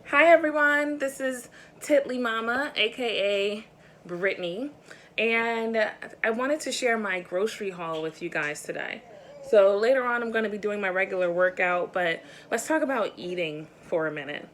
Hi everyone, this is Titley Mama, aka Brittany, and I wanted to share my grocery haul with you guys today. So later on I'm going to be doing my regular workout, but let's talk about eating for a minute.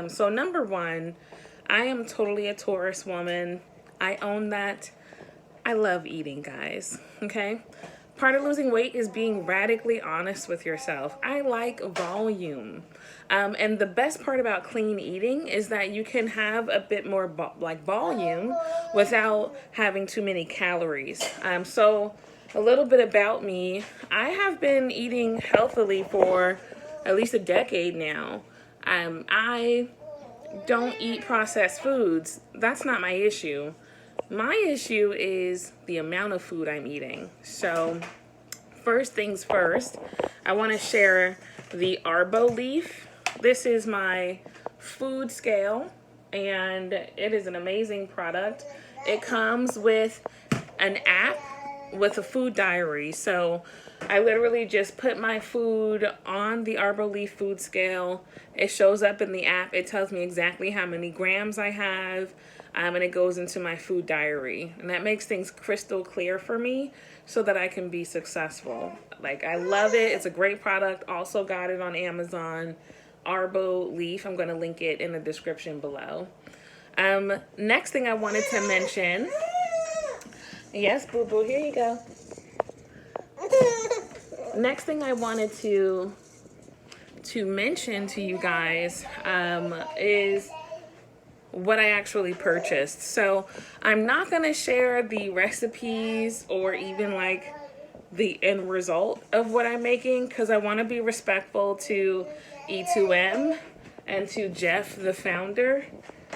So number one, I am totally a Taurus woman. I own that. I love eating, guys, okay? Part of losing weight is being radically honest with yourself. I like volume. And the best part about clean eating is that you can have a bit more volume without having too many calories. So a little bit about me, I have been eating healthily for at least a decade now. I don't eat processed foods. That's not my issue. My issue is the amount of food I'm eating. So first things first, I want to share the Arbo Leaf. This is my food scale, and it is an amazing product. It comes with an app with a food diary. So I literally just put my food on the Arbo Leaf food scale. It shows up in the app. It tells me exactly how many grams I have, and it goes into my food diary. And that makes things crystal clear for me so that I can be successful. Like, I love it. It's a great product. Also got it on Amazon. Arbo Leaf. I'm going to link it in the description below. Next thing I wanted to mention. Yes, boo boo, here you go. Next thing I wanted to mention to you guys is what I actually purchased. So I'm not going to share the recipes or even like the end result of what I'm making because I want to be respectful to E2M and to Jeff, the founder.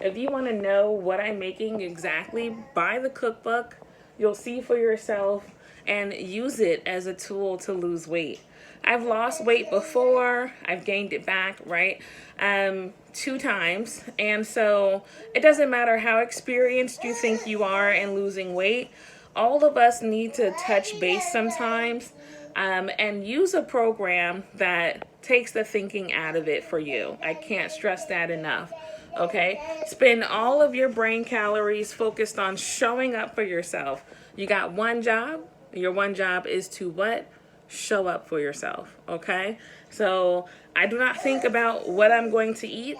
If you want to know what I'm making exactly, buy the cookbook. You'll see for yourself and use it as a tool to lose weight. I've lost weight before. I've gained it back, right? 2 times. And so it doesn't matter how experienced you think you are in losing weight. All of us need to touch base sometimes and use a program that takes the thinking out of it for you. I can't stress that enough. Okay? Spend all of your brain calories focused on showing up for yourself. You got one job. Your one job is to what? Show up for yourself. Okay? So I do not think about what I'm going to eat.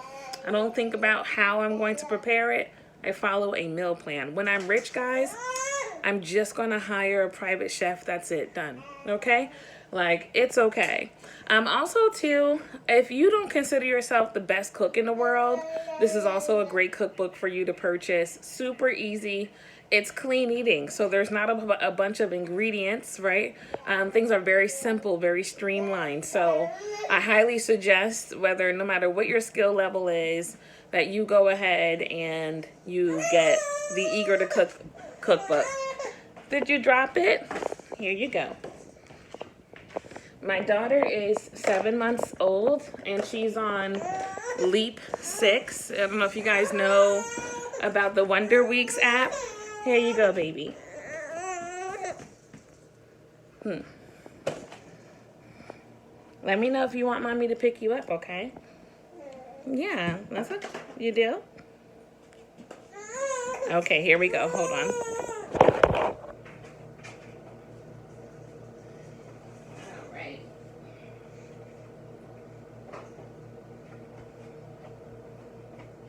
I don't think about how I'm going to prepare it. I follow a meal plan. When I'm rich, guys, I'm just going to hire a private chef. That's it. Done. Okay? Like, it's okay. Also, too, if you don't consider yourself the best cook in the world, this is also a great cookbook for you to purchase. Super easy. It's clean eating, so there's not a bunch of ingredients, right? Things are very simple, very streamlined. So I highly suggest, no matter what your skill level is, that you go ahead and you get the Eager to Cook cookbook. Did you drop it? Here you go. My daughter is 7 months old, and she's on Leap 6. I don't know if you guys know about the Wonder Weeks app. Here you go, baby. Let me know if you want mommy to pick you up, okay? Yeah, that's it. You do? Okay, here we go. Hold on. All right.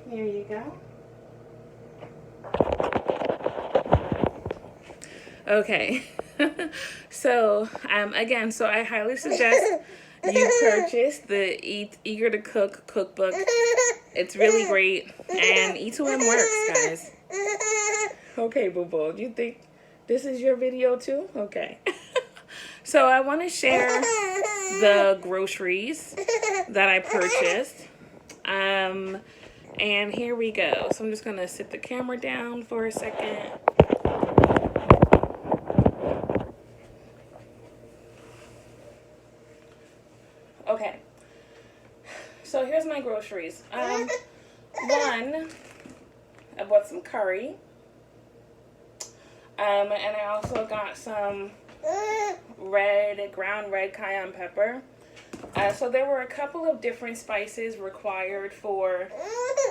Here you go. Okay. So, again, so I highly suggest you purchase the Eager to Cook cookbook. It's really great, and E2M works, guys. Okay, boo-boo, do you think this is your video too? Okay. So I want to share the groceries that I purchased. And here we go. So I'm just going to sit the camera down for a second. Okay, so here's my groceries. One, I bought some curry. And I also got some ground red cayenne pepper. So there were a couple of different spices required for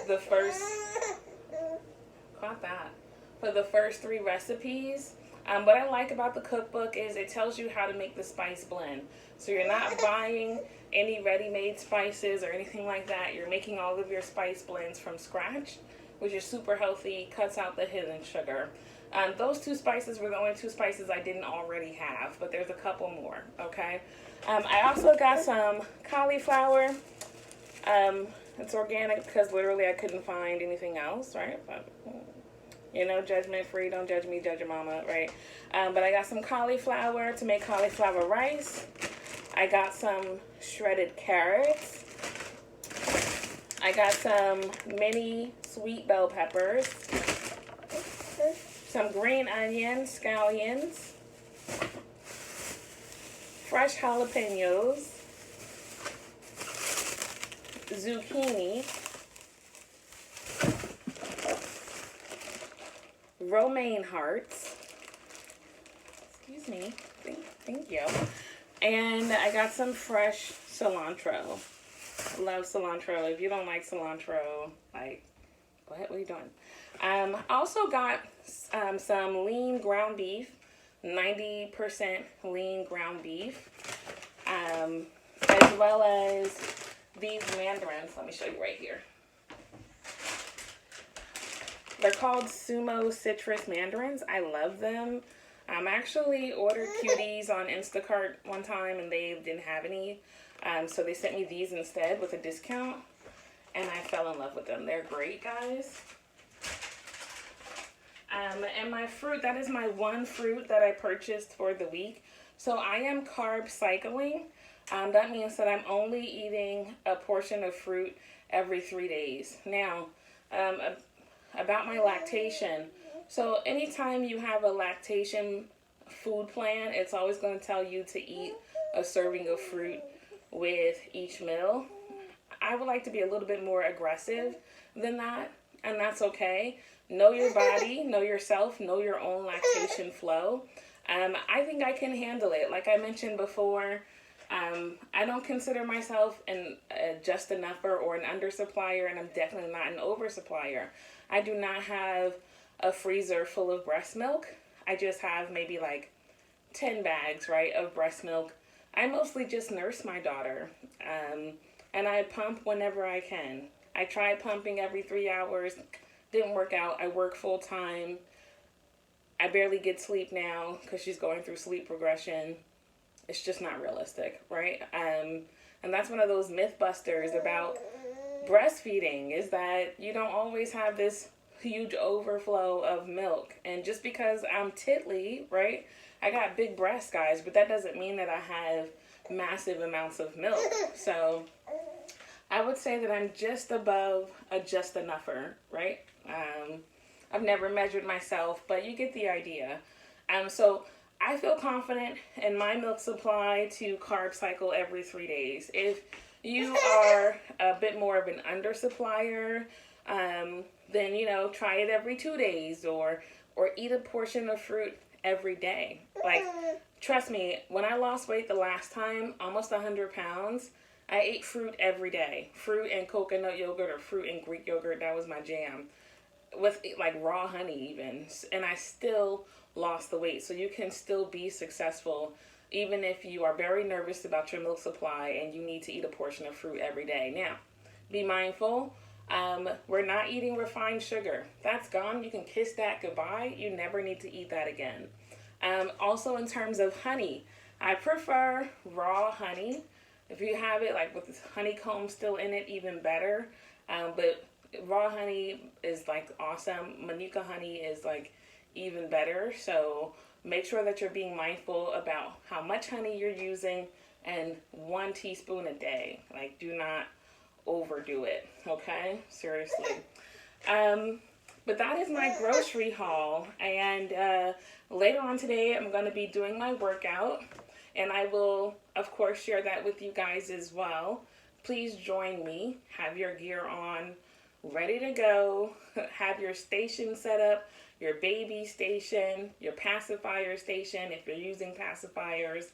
the first, caught that, for the first 3 recipes. What I like about the cookbook is it tells you how to make the spice blend. So you're not buying any ready-made spices or anything like that. You're making all of your spice blends from scratch, which is super healthy, cuts out the hidden sugar. Those 2 spices were the only 2 spices I didn't already have, but there's a couple more, okay? I also got some cauliflower. It's organic because literally I couldn't find anything else, right? But, you know, judgment free, don't judge me, judge your mama, right? But I got some cauliflower to make cauliflower rice. I got some shredded carrots. I got some mini sweet bell peppers. Some green onions, scallions. Fresh jalapenos. Zucchini. Romaine hearts. Excuse me. Thank you. And I got some fresh cilantro. Love cilantro. If you don't like cilantro, like, what are you doing? I also got some lean ground beef, 90% lean ground beef, as well as these mandarins. Let me show you right here. They're called Sumo Citrus Mandarins. I love them. I actually ordered cuties on Instacart one time and they didn't have any. So they sent me these instead with a discount. And I fell in love with them. They're great, guys. And my fruit, that is my one fruit that I purchased for the week. So I am carb cycling. That means that I'm only eating a portion of fruit every 3 days. Now, about my lactation. So anytime you have a lactation food plan, it's always going to tell you to eat a serving of fruit with each meal. I would like to be a little bit more aggressive than that, and that's okay. Know your body, know yourself, know your own lactation flow. I think I can handle it. Like I mentioned before, I don't consider myself a just enougher or an undersupplier, and I'm definitely not an oversupplier. I do not have a freezer full of breast milk. I just have maybe like 10 bags, right, of breast milk. I mostly just nurse my daughter, and I pump whenever I can. I tried pumping every 3 hours, didn't work out. I work full time. I barely get sleep now because she's going through sleep progression. It's just not realistic, right? And that's one of those myth busters about breastfeeding, is that you don't always have this huge overflow of milk. And just because I'm titly, right? I got big breasts, guys, but that doesn't mean that I have massive amounts of milk. So I would say that I'm just above a just enougher, right? I've never measured myself, but you get the idea. So I feel confident in my milk supply to carb cycle every 3 days. If you are a bit more of an undersupplier, then, you know, try it every 2 days or eat a portion of fruit every day. Like, trust me, when I lost weight the last time, almost 100 pounds, I ate fruit every day. Fruit and coconut yogurt or fruit and Greek yogurt, that was my jam. With like raw honey even. And I still lost the weight. So you can still be successful even if you are very nervous about your milk supply and you need to eat a portion of fruit every day. Now, be mindful. We're not eating refined sugar. That's gone. You can kiss that goodbye. You never need to eat that again. Also in terms of honey, I prefer raw honey. If you have it like with this honeycomb still in it, even better. But raw honey is like awesome. Manuka honey is like even better. So make sure that you're being mindful about how much honey you're using, and 1 teaspoon a day. Like, do not overdo it, okay? Seriously. But that is my grocery haul, and later on today I'm going to be doing my workout, and I will of course share that with you guys as well. Please join me. Have your gear on, ready to go. Have your station set up, your baby station, your pacifier station if you're using pacifiers.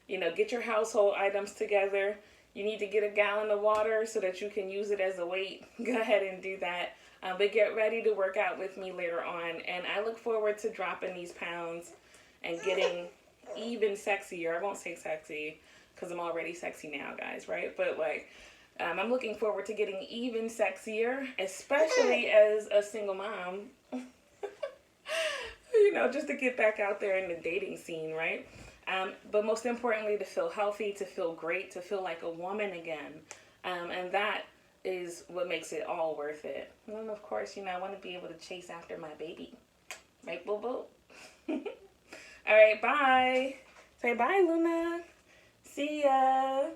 you know, get your household items together. You need to get a gallon of water so that you can use it as a weight. Go ahead and do that. But get ready to work out with me later on. And I look forward to dropping these pounds and getting even sexier. I won't say sexy because I'm already sexy now, guys, right? But like, I'm looking forward to getting even sexier, especially as a single mom. You know, just to get back out there in the dating scene, right? But most importantly, to feel healthy, to feel great, to feel like a woman again. And that is what makes it all worth it. And then, of course, you know, I want to be able to chase after my baby. Right, boo boo? All right, bye. Say bye, Luna. See ya.